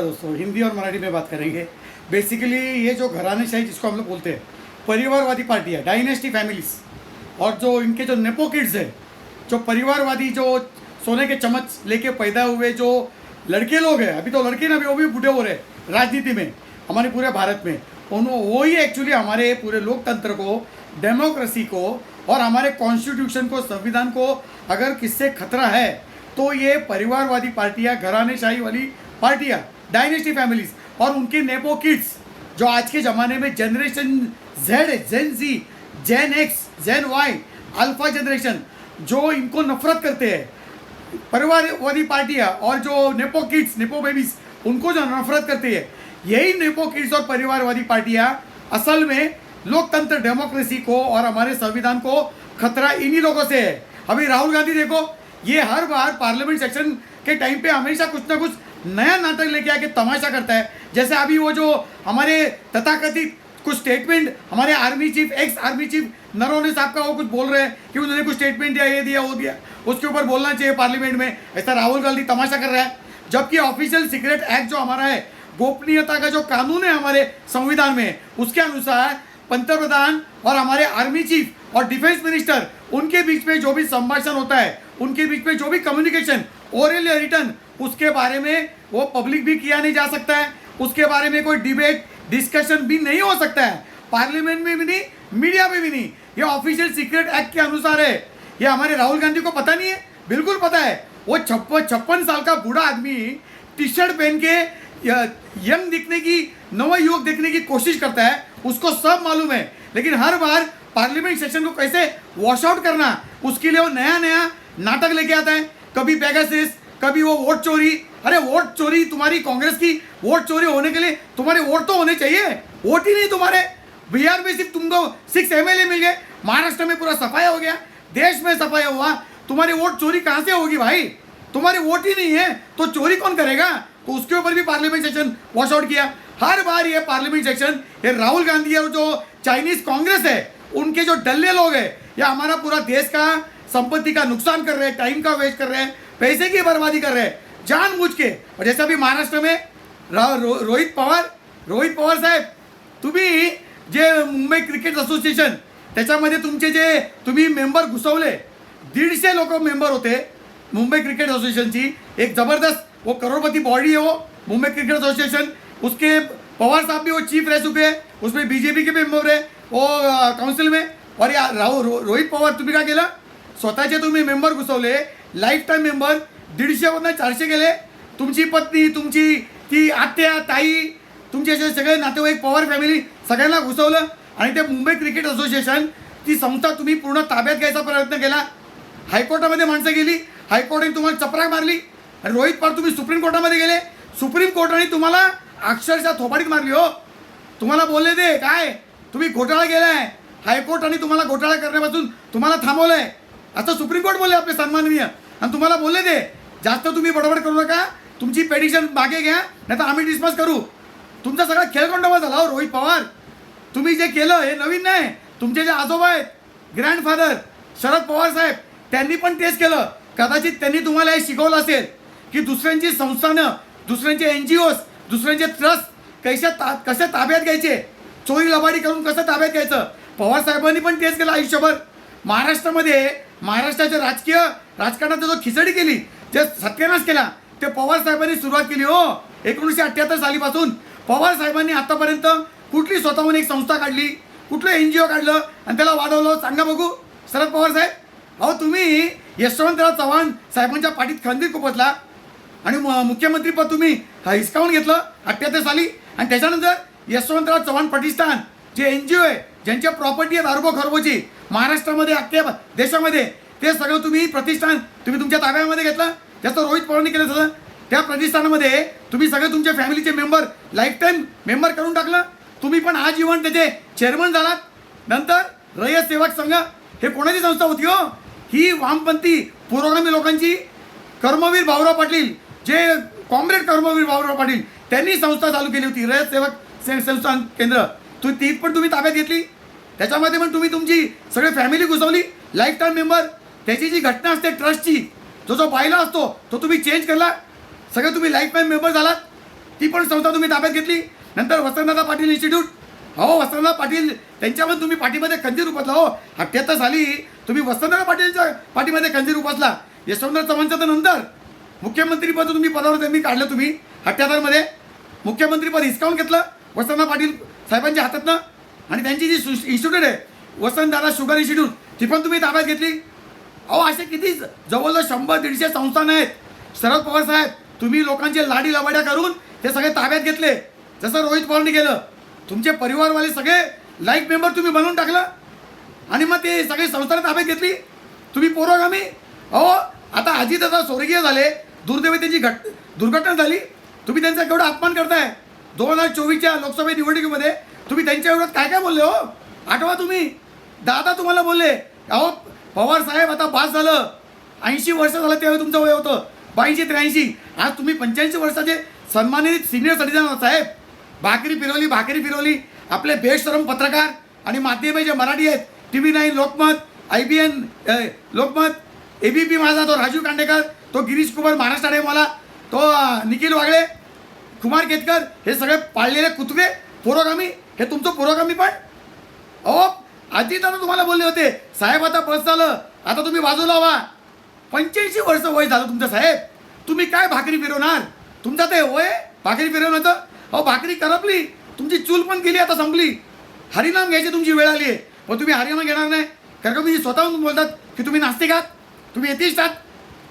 दोस्तों हिंदी और मराठी में बात करेंगे। बेसिकली ये जो घरानेशाही जिसको हम लोग बोलते हैं, परिवारवादी पार्टी है, डायनेस्टी फैमिलीज, और जो इनके जो नेपो किड्स है, जो परिवारवादी जो सोने के चम्मच लेके पैदा हुए जो लड़के लोग हैं, अभी तो लड़के ना, अभी वो भी बूढ़े हो रहे हैं राजनीति में हमारे पूरे भारत में, वो ही एक्चुअली हमारे पूरे लोकतंत्र को, डेमोक्रेसी को और हमारे कॉन्स्टिट्यूशन को, संविधान को अगर किससे खतरा है तो ये परिवारवादी पार्टियाँ, घरानेशाही वाली पार्टियाँ, डायनेस्टी फैमिलीज और उनके नेपो किड्स जो आज के ज़माने में जनरेशन जेड, जेन जी, जेन एक्स, जेन वाई, अल्फा जनरेशन जो इनको नफरत करते हैं, परिवारवादी पार्टियाँ और जो नेपो किड्स, नेपो बेबीज उनको जो नफरत करती है, यही नेपो किड्स और परिवारवादी पार्टियाँ असल में लोकतंत्र, डेमोक्रेसी को और हमारे संविधान को खतरा इन्हीं लोगों से है। अभी राहुल गांधी देखो, ये हर बार पार्लियामेंट सेक्शन के टाइम पे हमेशा कुछ ना कुछ नया नाटक लेके आके तमाशा करता है। जैसे अभी वो जो हमारे तथाकथित कुछ स्टेटमेंट हमारे army chief, ex army chief Naravane साहब का वो कुछ बोल रहे हैं कि उन्होंने कुछ स्टेटमेंट दिया, ये दिया, वो दिया, उसके ऊपर बोलना चाहिए पार्लियामेंट में, ऐसा राहुल गांधी तमाशा कर रहा है। जबकि ऑफिशियल सीक्रेट एक्ट जो हमारा है, गोपनीयता का जो कानून है हमारे संविधान में, उसके अनुसार पंतप्रधान और हमारे आर्मी चीफ और डिफेंस मिनिस्टर उनके बीच में जो भी संभाषण होता है, उनके बीच में जो भी कम्युनिकेशन ओरल या रिटर्न, उसके बारे में वो पब्लिक भी किया नहीं जा सकता है, उसके बारे में कोई डिबेट डिस्कशन भी नहीं हो सकता है, पार्लियामेंट में भी नहीं, मीडिया में भी नहीं। ये ऑफिशियल सीक्रेट एक्ट के अनुसार है। ये हमारे राहुल गांधी को पता नहीं है? बिल्कुल पता है। वो 56 साल का बूढ़ा आदमी टी शर्ट पहन के यंग दिखने की, नवा युवक दिखने की कोशिश करता है, उसको सब मालूम है। लेकिन हर बार पार्लियामेंट सेशन को कैसे वॉश आउट करना, उसके लिए वो नया नया नाटक लेके आता है। कभी पेगासस, कभी वो वोट चोरी। अरे वोट चोरी, तुम्हारी कांग्रेस की वोट चोरी होने के लिए तुम्हारे वोट तो होने चाहिए, वोट ही नहीं तुम्हारे। बिहार में सिर्फ तुमको 6 MLA मिल गए, महाराष्ट्र में पूरा सफाया हो गया, देश में सफाया हुआ, तुम्हारी वोट चोरी कहाँ से होगी भाई? तुम्हारी वोट ही नहीं है तो चोरी कौन करेगा? तो उसके ऊपर भी पार्लियामेंट सेशन वॉश आउट किया। हर बार ये पार्लियामेंट सेक्शन, ये राहुल गांधी और जो चाइनीज कांग्रेस है, उनके जो डल्ले लोग हैं, या हमारा पूरा देश का संपत्ति का नुकसान कर रहे हैं, टाइम का वेस्ट कर रहे हैं, पैसे की बर्बादी कर रहे हैं जानबूझ के। और जैसे अभी महाराष्ट्र में रोहित पवार साहेब, तुम्ही जे मुंबई क्रिकेट असोसिएशन, त्याच्यामध्ये तुमचे जे तुम्ही मेंबर घुसवले, 150 लोक मेंबर होते मुंबई क्रिकेट असोसिएशनची, एक ज़बरदस्त वो करोड़पति बॉडी है वो मुंबई क्रिकेट एसोसिएशन। उसके पवार साहब भी वो चीफ रह चुके हैं, उसमें बीजेपी के मेंबर है वो काउंसिल में। और या रोहित पवार तुम्ही काय केलं? स्वतःचे तुम्ही मेंबर घुसवले, लाईफ टाईम मेंबर 150वरून 400 गेले। तुमची पत्नी, तुमची ती आत्या, ताई, तुमचे असे सगळे नातेवाईक, पवार फॅमिली सगळ्यांना घुसवलं। आणि ते मुंबई क्रिकेट असोसिएशन, ती संस्था तुम्ही पूर्ण ताब्यात घ्यायचा प्रयत्न केला। हायकोर्टामध्ये माणसं गेली, हायकोर्टाने तुम्हाला चपराक मारली। आणि रोहित पवार तुम्ही सुप्रीम कोर्टामध्ये गेले, सुप्रीम कोर्टाने तुम्हाला अक्षरशः थोबाडीत मारली हो। तुम्हाला बोलले ते काय, तुम्ही घोटाळा केलाय, हायकोर्टाने तुम्हाला घोटाळा करण्यापासून तुम्हाला थांबवलंय असं सुप्रीम कोर्ट बोलले आपले सन्माननीय। आणि तुम्हाला बोलले ते जास्त तुम्ही बडबड करू नका, तुमची पेटिशन मागे घ्या, नाही तर आम्ही डिस्पस करू। तुमचा सगळा खेळखंडोबा झाला हो रोहित पवार। तुम्ही जे केलं हे नवीन नाही, तुमचे जे आजोबा आहेत, ग्रँडफादर शरद पवार साहेब, त्यांनी पण तेच केलं। कदाचित त्यांनी तुम्हाला हे शिकवलं असेल की दुसऱ्यांची संस्थानं, दुसऱ्यांचे NGOs, दुसऱ्यांचे ट्रस्ट कसे ताब्यात घ्यायचे, चोरी लबाडी करून कसं ताब्यात घ्यायचं। पवार साहेबांनी पण तेच केलं आयुष्यभर। महाराष्ट्राच्या राजकारणात जो खिचडी केली, जे सत्यानाश केला, ते पवार साहेबांनी सुरुवात केली हो। 1978 सालीपासून पवार साहेबांनी आतापर्यंत कुठली स्वतःहून एक संस्था काढली, कुठलं NGO काढलं आणि त्याला वाढवलं? सांगा बघू शरद पवार साहेब। अहो तुम्ही यशवंतराव चव्हाण साहेबांच्या पाठीत खंदीर खुपसला आणि मुख्यमंत्रीपद तुम्ही हिसकावून घेतलं 78 साली। आणि त्याच्यानंतर यशवंतराव चव्हाण प्रतिष्ठान जे NGO आहे, ज्यांच्या प्रॉपर्टी आहे दारूगो खरबोची महाराष्ट्रामध्ये, अख्ख्या देशामध्ये, ते सगळं तुम्ही प्रतिष्ठान तुम्ही तुमच्या ताब्यामध्ये घेतलं। त्याचं रोहित पवारांनी केलं होतं। त्या प्रतिष्ठानामध्ये तुम्ही सगळे तुमच्या फॅमिलीचे मेंबर लाईफ टाईम मेंबर करून टाकलं। तुम्ही पण आजीवन त्याचे चेअरमन झालात। नंतर रयत सेवक संघ, हे कोणाची संस्था होती हो? ही वामपंथी पुरोगामी लोकांची, कर्मवीर भाऊराव पाटील, जे कॉम्रेड कर्मवीर भाऊराव पाटील, त्यांनी संस्था चालू केली होती, रयत सेवक संस्थान केंद्र। ती पण तुम्ही ताब्यात घेतली। त्याच्यामध्ये पण तुम्ही तुमची सगळी फॅमिली घुसवली, लाईफ टाईम मेंबर। त्याची जी घटना असते ट्रस्टची, जो बायला असतो तो तुम्ही चेंज केला, सगळे तुम्ही लाईफ टाईम मेंबर झालात। ती पण संस्था तुम्ही ताब्यात घेतली. नंतर वसंतदादा पाटील इन्स्टिट्यूट, हो वसंतदादा पाटील त्यांच्यामध्ये तुम्ही पाठीमध्ये खंजीर उपसला. हो 78 साली तुम्ही वसंतदादा पाटीलच्या पाठीमध्ये खंजीर उपसला. यशवंतराव चव्हाणचं तर नंतर मुख्यमंत्रीपद तुम्ही पदावर त्यांनी काढलं. तुम्ही 78 मध्ये मुख्यमंत्रीपद हिसकावून घेतलं वसंतदादा पाटील साहेबांच्या हातातनं. आणि त्यांची जी इन्स्टिट्यूट आहे वसंतदादा शुगर इन्स्टिट्यूट, ती पण तुम्ही ताब्यात घेतली. अहो असे किती जवळजवळ 100-150 संस्थान आहेत. शरद पवार साहेब तुम्ही लोकांचे लाडी लबाड्या करून ते सगळे ताब्यात घेतले. जसं रोहित पवारांनी केलं, तुमचे परिवारवाले सगळे लाईक मेंबर तुम्ही बनवून टाकलं आणि मग ते सगळे संस्थाने ताब्यात घेतली. तुम्ही पुरोगामी. अहो आता अजितदादा स्वर्गीय झाले, दुर्दैवी त्यांची दुर्घटना झाली, तुम्ही त्यांचा केवढा अपमान करताय. 2024च्या लोकसभा निवडणुकीमध्ये तुम्ही त्यांच्या विरोधात काय काय बोलले. हो आठवा तुम्ही. दादा तुम्हाला बोलले अहो पवार साहेब आता बास झालं, 80 वर्ष झालं त्यावेळी तुमचं वय होतं 82-83. आज तुम्ही 85 वर्षाचे सन्मानित सिनियर सिटीजन साहेब. भाकरी फिरवली आपले बेशरम पत्रकार आणि माध्यमे जे मराठी आहेत, TV9, Lokmat, IBN, Lokmat, ABP माझा, तो राजीव कांडेकर, तो गिरीश कुमार महाराष्ट्र टाइमवाला, तो निखिल वागळे, कुमार केतकर, हे सगळे पाळलेले कुत्रे पुरोगामी. हे तुमचं पुरोगामी पण. अहो अजितदादा तुम्हाला बोलले होते साहेब आता बस झालं, आता तुम्ही बाजूला व्हा. 85 वर्ष वय झालं तुमचं साहेब. तुम्ही काय भाकरी फिरवणार. तुमचं ते वय भाकरी फिरवण्याचं. अहो भाकरी करपली, तुमची चूल पण गेली, आता संपली. हरिनाम घ्यायची तुमची वेळ आली आहे. पण तुम्ही हरिनाम घेणार नाही कारण का तुम्ही स्वतःहून बोलतात की तुम्ही नास्तिक आहात, तुम्ही एथिस्ट आहात.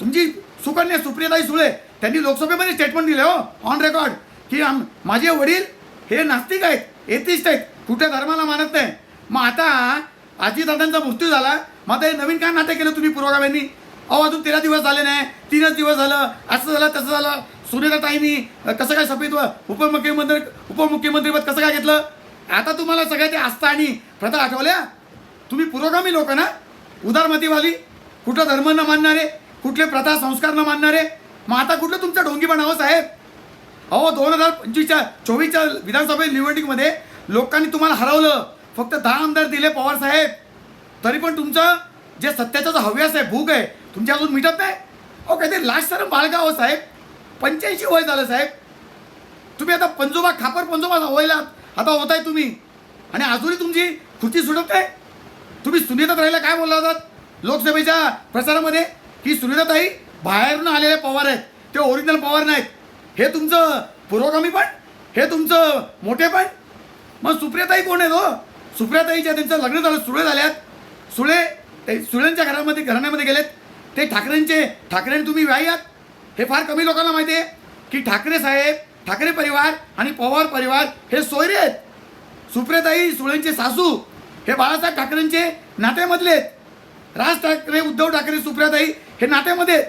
तुमची सुकन्या सुप्रियाताई सुळे त्यांनी लोकसभेमध्ये स्टेटमेंट दिले हो ऑन रेकॉर्ड की माझे वडील हे नास्तिक आहेत, एथिस्ट आहेत, कुठल्या धर्माला मानत नाही. मग आता अजितदादांचा मृत्यू झाला, मग आता हे नवीन काय नाटक केलं तुम्ही पुरोगाम्यांनी. अहो अजून 13 दिवस झाले नाही, 3च दिवस झालं, असं झालं तसं झालं. सुनेत्राताईंनी कसं काय शपथ उपमुख्यमंत्रीपद कसं काय घेतलं. आता तुम्हाला सगळ्या ते आस्था आणि प्रथा आठवल्या. तुम्ही पुरोगामी लोक ना, उदारमतीवाली, कुठं धर्म न मानणारे, कुठले प्रथा संस्कार न मानणारे. मग आता कुठलं तुमचं ढोंगीपणा हो साहेब. अहो 2024च्या विधानसभा निवडणुकीमध्ये लोकांनी तुम्हाला हरवलं. फक्त 10 आमदार दिले पवार साहेब, तरी पण तुमचं जे सत्याचा जो हव्यास आहे, भूक आहे, तुमच्या अजून मिटत नाही. अहो काहीतरी लास्ट सर बाळगा हो साहेब. 85 वय झालं साहेब. तुम्ही आता खापर पंजोबा वयला आता होताय तुम्ही, आणि अजूनही तुमची खुर्ची सुटत आहे. तुम्ही सुनीताताईला काय बोलला होतात लोकसभेच्या प्रचारामध्ये की सुनीताताई बाहेरून आलेले पवार आहेत, ते ओरिजिनल पवार नाहीत. हे तुमचं पुरोगामी पण, हे तुमचं मोठे पण. मग सुप्रियाताई कोण आहेत हो. सुप्रियाताईच्या त्यांचं लग्न झालं, सुळे झाल्यात. सुळेंच्या घराण्यामध्ये गेलेत. ते ठाकरेंनी तुम्ही व्याही आहात. हे फार कमी लोकांना माहिती आहे की ठाकरे साहेब, ठाकरे परिवार आणि पवार परिवार हे सोयरे आहेत. सुप्रियाताई सुळेंचे सासू हे बाळासाहेब ठाकरेंचे नात्यामधले आहेत. राज ठाकरे, उद्धव ठाकरे, सुप्रियाताई हे नात्यामध्ये आहेत.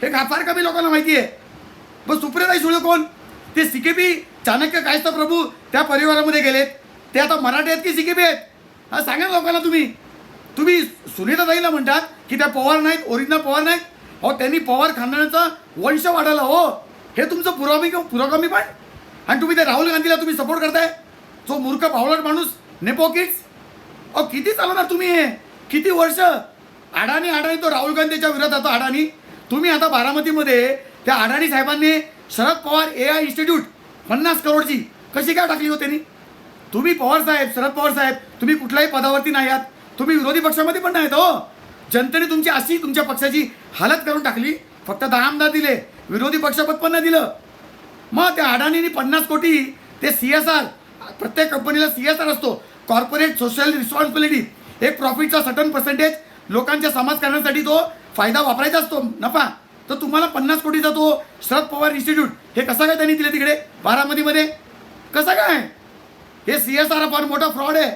हे फार कमी लोकांना माहिती आहे. मग सुप्रियाताई सुळे कोण. ते CKP चाणक्य कायस्थ प्रभू त्या परिवारामध्ये गेलेत. ते आता मराठी आहेत की CKP आहेत. हा सांगा लोकांना. तुम्ही सुनीताताईला म्हणतात की त्या पवार नाहीत, ओरिजिनल पवार नाहीत. अहो त्यांनी पवार खानदानाचा वंश वाढवला हो. हे तुमचं पुरोगामी पण. आणि तुम्ही त्या राहुल गांधीला तुम्ही सपोर्ट करताय, जो मूर्ख पावलट माणूस, नेपो किड्स. अहो किती चालवणार तुम्ही हे. किती वर्ष. अडाणी तो राहुल गांधीच्या विरोधात अडाणी. तुम्ही आता बारामतीमध्ये त्या अडाणी साहेबांनी शरद पवार AI इन्स्टिट्यूट 50 करोडची कशी काय टाकली हो त्यांनी. तुम्ही पवार साहेब, शरद पवार साहेब, तुम्ही कुठल्याही पदावरती नाही आहात. तुम्ही विरोधी पक्षामध्ये पण नाहीत हो. जनतेने तुमची अशी तुमच्या पक्षाची हालत करून टाकली. फक्त 10 आमदार दिले, विरोधी पक्षपद पण नाही दिलं. मग त्या अडाणींनी 50 कोटी ते CSR, प्रत्येक कंपनीला CSR असतो, कॉर्पोरेट सोशल रिस्पॉन्सिबिलिटी, एक प्रॉफिटचा सर्टन पर्सेंटेज लोकांच्या समाज करण्यासाठी तो फायदा वापरायचा असतो, नफा. तर तुम्हाला 50 कोटीचा तो शरद पवार इन्स्टिट्यूट हे कसं काय त्यांनी दिले तिकडे बारामतीमध्ये. कसं काय. हे CSR फार मोठा फ्रॉड आहे.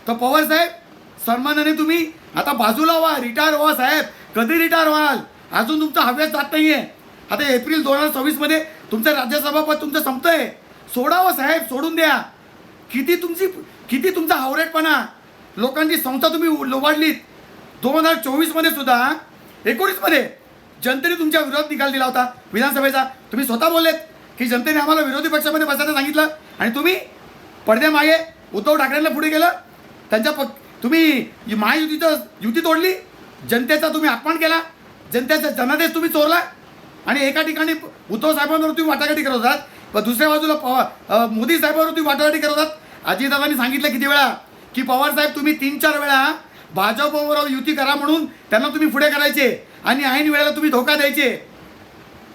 तर पवार साहेब सन्मानाने तुम्ही आता बाजूला व्हा, रिटायर व्हा साहेब. कधी रिटायर व्हाल. अजून तुमचा हव्यास जात नाही आहे. आता एप्रिल 2026मध्ये तुमचं राज्यसभा पद तुमचं संपतंय. सोडावं साहेब, सोडून द्या. किती तुमचा हावरेटपणा. लोकांची संस्था तुम्ही लोबाडलीत. 2024मध्ये सुद्धा 19मध्ये जनतेने तुमच्या विरोधात निकाल दिला होता विधानसभेचा. तुम्ही स्वतः बोललेत की जनतेने आम्हाला विरोधी पक्षामध्ये बसायला सांगितलं, आणि तुम्ही पडद्यामागे उद्धव ठाकरेंना पुढे गेलं. तुम्ही महायुतीचं युती तोडली. जनतेचा तुम्ही अपमान केला. जनतेचा जनादेश तुम्ही चोरला. आणि एका ठिकाणी उद्धव साहेबांवर तुम्ही वाटाघाटी करत होतात, दुसऱ्या बाजूला मोदी साहेबांवर तुम्ही वाटावाटी करतात. अजितदादांनी सांगितलं किती वेळा की पवार साहेब तुम्ही 3-4 वेळा भाजपबरोबर युती करा म्हणून त्यांना तुम्ही पुढे करायचे आणि ऐन वेळेला तुम्ही धोका द्यायचे.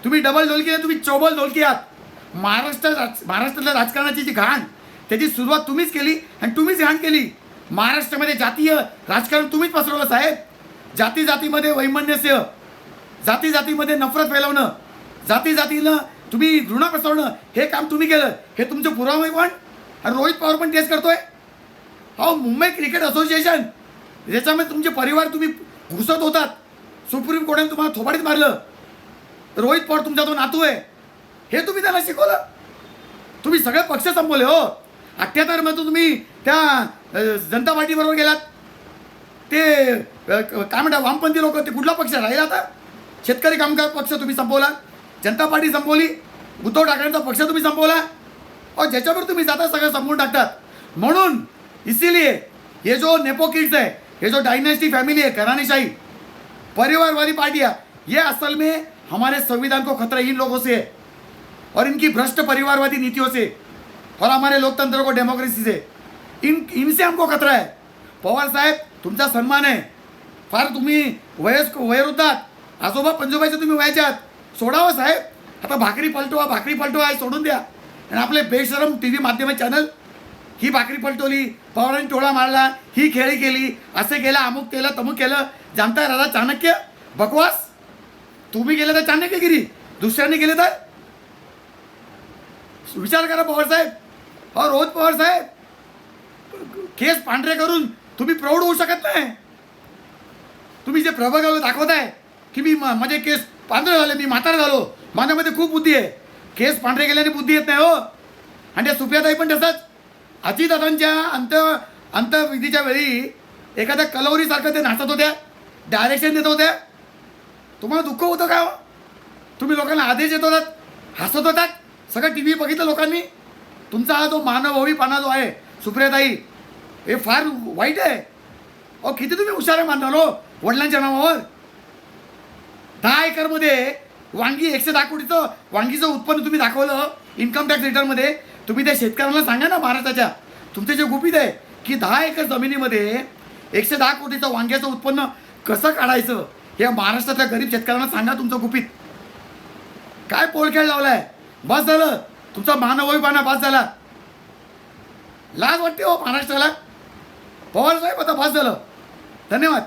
तुम्ही डबल ढोलकी नाही, तुम्ही चौबल ढोलकी आहात. महाराष्ट्रातल्या राजकारणाची जी घाण त्याची सुरुवात तुम्हीच केली आणि तुम्हीच घाण केली. महाराष्ट्रामध्ये जातीय राजकारण तुम्हीच पसरवलं साहेब. जाती जातीमध्ये वैमनस्य, जाती जातीमध्ये नफरत फैलवणं, जाती जातीनं तुम्ही घृणा पसरवणं, हे काम तुम्ही केलं. हे तुमचे पुरावे पण. आणि रोहित पवार पण तेच करतोय. अहो मुंबई क्रिकेट असोसिएशन ज्याच्यामध्ये तुमचे परिवार तुम्ही घुसत होतात, सुप्रीम कोर्टाने तुम्हाला थोबाडीत मारलं. रोहित पवार तुमचा तो नातू आहे, हे तुम्ही त्यांना शिकवलं. तुम्ही सगळे पक्ष संपवले हो. 78 मध्ये तुम्ही त्या जनता पार्टीबरोबर गेलात. ते काय म्हणतात वामपंथी लोक, ते कुठला पक्ष राहिला आता? शेतकरी कामगार पक्ष तुम्ही संपवला, जनता पार्टी संपवली, उद्धव ठाकरेंचा पक्ष तुम्ही संपवला. और ज्याच्यावर तुम्ही जाता सगळं संपवून टाकतात. म्हणून इसीलिए ये जो नेपो किड्स है, ये जो डायनेस्टी फैमिली है, घरानेशाही परिवारवादी पार्टियाँ, ये असल में हमारे संविधान को खतरा इन लोगों से है और इनकी भ्रष्ट परिवारवादी नीतियों से और हमारे लोकतंत्र को डेमोक्रेसी से इनसे हमको खतरा है. पवार साहेब तुमचा सन्मान आहे. फार तुम्ही वयोवृद्ध आहात. आजोबा पंजोबाचे तुम्ही वयाचे आहात. सोडावं साहेब. आता भाकरी पलटवा आहे, सोडून द्या. आणि आपले बेशरम टी व्ही माध्यम चॅनल, ही भाकरी पलटवली, पवारांनी टोळा मारला, ही खेळी केली, असे केलं, अमुक केलं, तमुक केलं. जाणता राजा चाणक्य बकवास. तुम्ही गेले तर चाणक्यगिरी, दुसऱ्यांनी गेले तर विचार करा पवार साहेब. और रोहित पवार साहेब केस पांढरे करून तुम्ही प्रौढ होऊ शकत नाही. तुम्ही जे प्रभागाला दाखवताय की मी माझे केस पांढरे झाले, मी म्हातारा झालो, माझ्यामध्ये खूप बुद्धी आहे. केस पांढरे केल्याने बुद्धी येत नाही हो. आणि त्या सुप्रियाताई पण तसंच. अजितदादांच्या अंतविधीच्या वेळी एखाद्या कलवरीसारखं ते नाचत होत्या, डायरेक्शन देत होत्या. तुम्हाला दुःख होतं का हो? तुम्ही लोकांना आदेश देत होतात, हसत होतात. सगळं टी व्ही बघितलं लोकांनी. तुमचा हा जो मानवभावीपणा जो आहे सुप्रियाताई, हे फार वाईट आहे. अहो किती तुम्ही हुशार आहे मानणार हो वडिलांच्या नावावर. 10 एकरमध्ये वांगी 110 कोटीचं वांगीचं उत्पन्न तुम्ही दाखवलं इन्कम टॅक्स रिटर्नमध्ये. तुम्ही त्या शेतकऱ्यांना सांगा ना महाराष्ट्राच्या, तुमचे जे गुपित आहे की 10 एकर जमिनीमध्ये 110 कोटीचं वांग्याचं उत्पन्न कसं काढायचं, हे महाराष्ट्रातल्या गरीब शेतकऱ्यांना सांगा तुमचं गुपित. काय पोळखेळ लावलाय. बस झालं तुमचा मानवभावीपणा, बस झाला. लाज वाटते हो महाराष्ट्राला. पवार साहेब आता बस झालं. धन्यवाद.